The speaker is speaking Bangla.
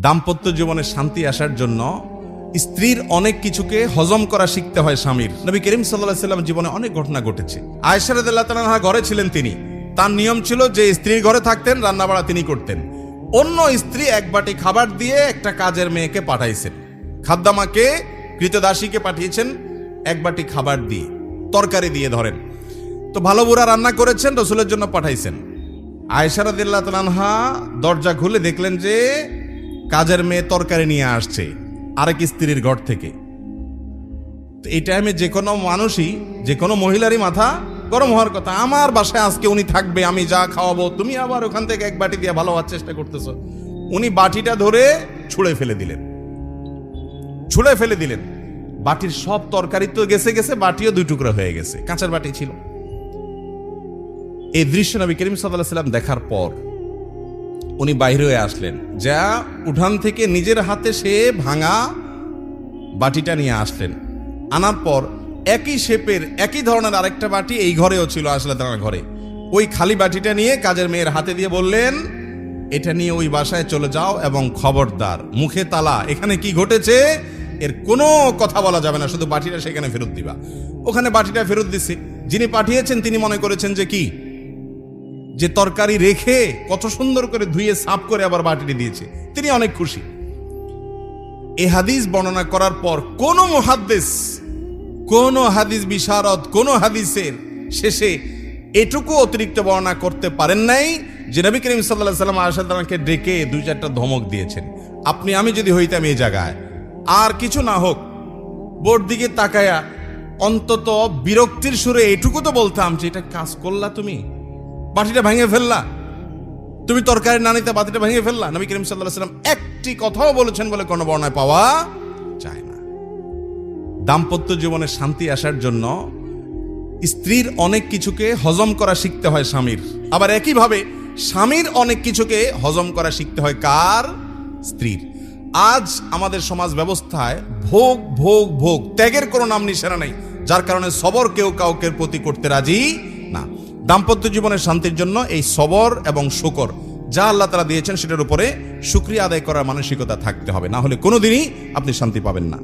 দাম্পত্য জীবনে শান্তি আসার জন্য স্ত্রীর অনেক কিছুকে হজম করা শিখতে হয় স্বামীর। নবী করিম সাল্লাল্লাহু আলাইহি ওয়াসাল্লাম জীবনে অনেক ঘটনা ঘটেছে। আয়েশা রাদিয়াল্লাহু তাআলা আনহা ঘরে ছিলেন, তিনি তার নিয়ম ছিল যে স্ত্রীর ঘরে থাকতেন, রান্না বাড়া তিনি করতেন। অন্য স্ত্রী এক বাটি খাবার দিয়ে একটা কাজের মেয়েকে পাঠাইছেন, খাদ্দামাকে কৃতদাসীকে পাঠিয়েছেন এক বাটি খাবার দিয়ে, তরকারি দিয়ে ধরেন। তো ভালো বুড়া রান্না করেছেন, রসুলের জন্য পাঠাইছেন। আয়েশা রাদিয়াল্লাহু তাআলা আনহা দরজা খুলে দেখলেন যে কাজের মেয়ে তরকারি নিয়ে আসছে আরেক স্ত্রীর ঘর থেকে। এই টাইমে যে কোনো মানুষই, যে কোনো মহিলারই মাথা গরম হওয়ার কথা। আমার বাসায় আজকে উনি থাকবে, আমি যা খাওয়াবো, তুমি আবার ওখান থেকে এক বাটি দিয়ে ভালো হওয়ার চেষ্টা করতেছো। উনি বাটিটা ধরে ছুঁড়ে ফেলে দিলেন। বাটির সব তরকারি তো গেছে, বাটিও দুই টুকরা হয়ে গেছে, কাঁচার বাটি ছিল। এই দৃশ্য নবী করিম সাল্লাল্লাহু আলাইহি ওয়াসাল্লাম দেখার পর উনি বাইরে হয়ে আসলেন, যা উঠান থেকে নিজের হাতে সে ভাঙা বাটিটা নিয়ে আসলেন। আনার পর একই শেপের একই ধরনের আরেকটা বাটি এই ঘরেও ছিল, আসলে তার ঘরে। ওই খালি বাটিটা নিয়ে কাজের মেয়ের হাতে দিয়ে বললেন, এটা নিয়ে ওই বাসায় চলে যাও এবং খবরদার, মুখে তালা, এখানে কি ঘটেছে এর কোনো কথা বলা যাবে না, শুধু বাটিটা সেখানে ফেরত দিবা। ওখানে বাটিটা ফেরত দিচ্ছে। যিনি পাঠিয়েছেন তিনি মনে করেছেন যে কি, যে তরকারি রেখে কত সুন্দর করে ধুয়ে সাফ করে আবার বাটিটি দিয়েছে, তিনি অনেক খুশি। এই হাদিস বর্ণনা করার পর কোন মুহাদ্দিস, কোন হাদিস বিশারদ, কোন হাদিসের শেষে এটুকু অতিরিক্ত বর্ণনা করতে পারেন নাই যে নবী করিম সাল্লাল্লাহু আলাইহি ওয়াসাল্লাম আয়েশা রাদিয়াল্লাহু আনহাকে ডেকে দুই চারটা ধমক দিয়েছেন। আপনি আমি যদি হইতাম এই জায়গায়, আর কিছু না হোক, বোর্ড দিকে তাকায়া অন্তত বিরক্তির সুরে এটুকু তো বলতাম যে এটা কাজ করলা, তুমি বাটিটা ভেঙে ফেললা, তুমি তরকারি না নিতে বাটিটা ভেঙে ফেললা। নবী করিম সাল্লাল্লাহু আলাইহি ওয়াসাল্লাম একটি কথাও বলেছেন বলে কোনো বর্ণনায় পাওয়া যায় না। দাম্পত্য জীবনে শান্তি আসার জন্য স্ত্রীর অনেক কিছুকে হজম করা শিখতে হয় স্বামীর, আবার একইভাবে স্বামীর অনেক কিছুকে হজম করা শিখতে হয় কার? স্ত্রীর। আজ আমাদের সমাজ ব্যবস্থায় ভোগ ভোগ ভোগ, ত্যাগের কোনো নাম নিশানা নেই, যার কারণে সবর কেউ কাউকে প্রতি করতে রাজি না। দাম্পত্য জীবনের শান্তির জন্য এই সবর এবং শুকর যা আল্লাহ তাআলা দিয়েছেন সেটার উপরে শুকরিয়া আদায় করার মানসিকতা থাকতে হবে, না হলে কোনোদিনই আপনি শান্তি পাবেন না।